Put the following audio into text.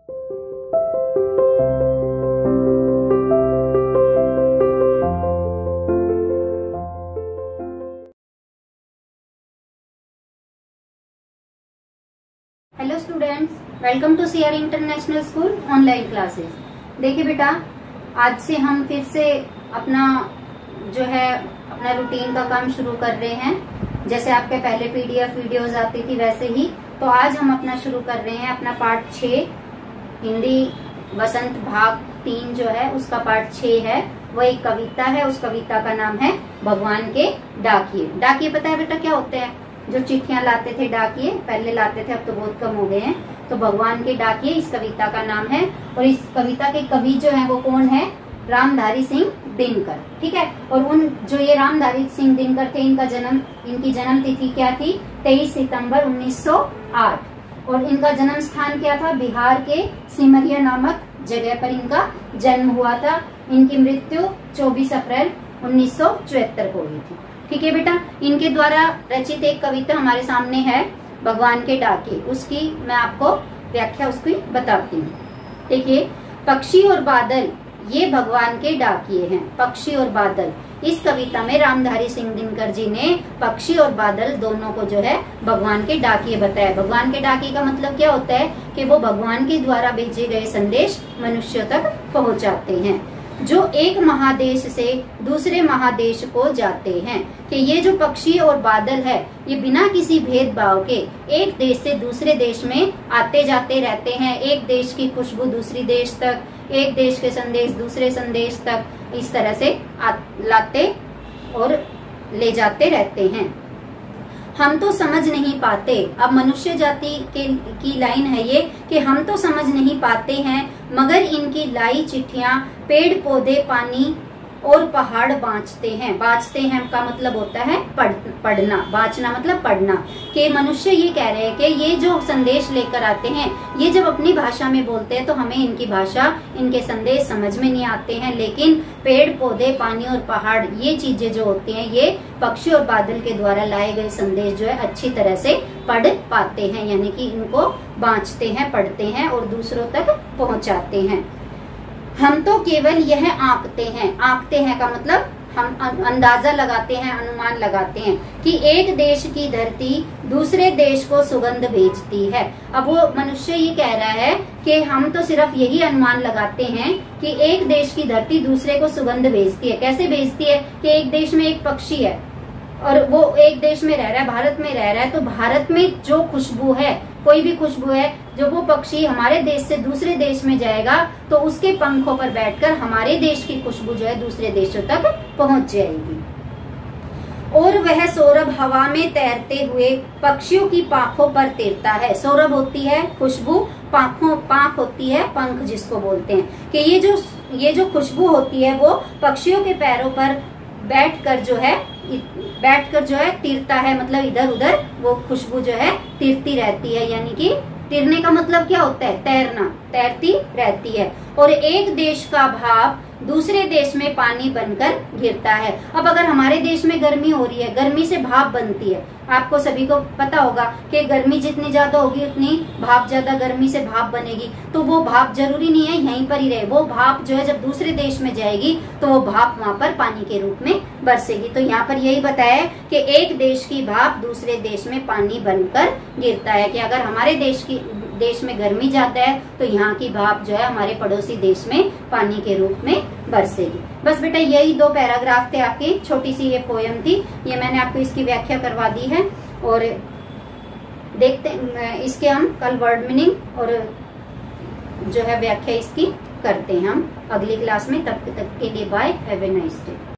Hello students, welcome to CR international school online classes. देखिए बेटा, आज से हम फिर से अपना रूटीन का काम शुरू कर रहे हैं। जैसे आपके पहले पीडीएफ वीडियोस आती थी वैसे ही, तो आज हम अपना शुरू कर रहे हैं अपना पार्ट 6 हिंदी वसंत भाग 3 जो है उसका पार्ट 6 है। वो एक कविता है, उस कविता का नाम है भगवान के डाकिये। डाकिये पता है बेटा क्या होते हैं? जो चिट्ठियां लाते थे डाकिये, पहले लाते थे, अब तो बहुत कम हो गए हैं। तो भगवान के डाकिये इस कविता का नाम है। और इस कविता के कवि जो है वो कौन है? रामधारी सिंह दिनकर। ठीक है। और जो ये रामधारी सिंह दिनकर थे, इनकी जन्म तिथि क्या थी? 23 सितंबर 1908। और इनका जन्म स्थान क्या था? बिहार के सिमरिया नामक जगह पर इनका जन्म हुआ था। इनकी मृत्यु 24 अप्रैल 1974 को हुई थी। ठीक है बेटा, इनके द्वारा रचित एक कविता हमारे सामने है, भगवान के डाकिये। उसकी मैं आपको व्याख्या उसकी बताती हूँ। देखिए, पक्षी और बादल ये भगवान के डाकिये हैं। पक्षी और बादल, इस कविता में रामधारी सिंह दिनकर जी ने पक्षी और बादल दोनों को जो है भगवान के डाकिये बताया। भगवान के डाकिये का मतलब क्या होता है? कि वो भगवान के द्वारा भेजे गए संदेश मनुष्यों तक पहुँचाते हैं, जो एक महादेश से दूसरे महादेश को जाते हैं। कि ये जो पक्षी और बादल है, ये बिना किसी भेदभाव के एक देश से दूसरे देश में आते जाते रहते हैं। एक देश की खुशबू दूसरी देश तक, एक देश के संदेश दूसरे संदेश तक, इस तरह से लाते और ले जाते रहते हैं। हम तो समझ नहीं पाते, अब मनुष्य जाति की लाइन है ये, कि हम तो समझ नहीं पाते हैं, मगर इनकी लाई चिट्ठियां पेड़ पौधे पानी और पहाड़ बाँचते हैं। बाँचते हैं का मतलब होता है पढ़ना। बाँचना मतलब पढ़ना। कि मनुष्य ये कह रहे हैं कि ये जो संदेश लेकर आते हैं, ये जब अपनी भाषा में बोलते हैं तो हमें इनकी भाषा, इनके संदेश समझ में नहीं आते हैं, लेकिन पेड़ पौधे पानी और पहाड़ ये चीजें जो होती हैं, ये पक्षी और बादल के द्वारा लाए गए संदेश जो है अच्छी तरह से पढ़ पाते हैं। यानी कि इनको बाँचते हैं, पढ़ते हैं और दूसरों तक पहुँचाते हैं। हम तो केवल यह आंकते हैं। आंकते हैं का मतलब हम अंदाजा लगाते हैं, अनुमान लगाते हैं कि एक देश की धरती दूसरे देश को सुगंध भेजती है। अब वो मनुष्य ये कह रहा है कि हम तो सिर्फ यही अनुमान लगाते हैं कि एक देश की धरती दूसरे को सुगंध भेजती है। कैसे भेजती है? कि एक देश में एक पक्षी है और वो एक देश में रह रहा है, भारत में रह रहा है, तो भारत में जो खुशबू है, कोई भी खुशबू है, जो वो पक्षी हमारे देश से दूसरे देश में जाएगा तो उसके पंखों पर बैठकर हमारे देश की खुशबू जो है दूसरे देशों तक पहुंच जाएगी। और वह सौरभ हवा में तैरते हुए पक्षियों की पाखों पर तैरता है। सौरभ होती है खुशबू, पाख होती है पंख जिसको बोलते हैं। कि ये जो खुशबू होती है वो पक्षियों के पैरों पर बैठकर जो है तीरता है। मतलब इधर उधर वो खुशबू जो है तीरती रहती है। यानी कि तीरने का मतलब क्या होता है? तैरना, तैरती रहती है। और एक देश का भाप दूसरे देश में पानी बनकर गिरता है। अब अगर हमारे देश में गर्मी हो रही है, गर्मी से भाप बनती है। आपको सभी को पता होगा कि गर्मी जितनी ज्यादा होगी उतनी भाप ज्यादा, गर्मी से भाप बनेगी। तो वो भाप जरूरी नहीं है यहीं पर ही रहे, वो भाप जो है जब दूसरे देश में जाएगी तो वो भाप वहां पर पानी के रूप में बरसेगी। तो यहाँ पर यही बताया है कि एक देश की भाप दूसरे देश में पानी बनकर गिरता है। कि अगर हमारे देश में गर्मी ज्यादा है तो यहाँ की भाप जो है हमारे पड़ोसी देश में पानी के रूप में बरसेगी। बस बेटा, यही 2 पैराग्राफ थे, आपकी छोटी सी ये पोयम थी। ये मैंने आपको इसकी व्याख्या करवा दी है और देखते इसके हम कल वर्ड मीनिंग और जो है व्याख्या इसकी करते हैं हम अगली क्लास में। तब तक के लिए bye, have a nice day.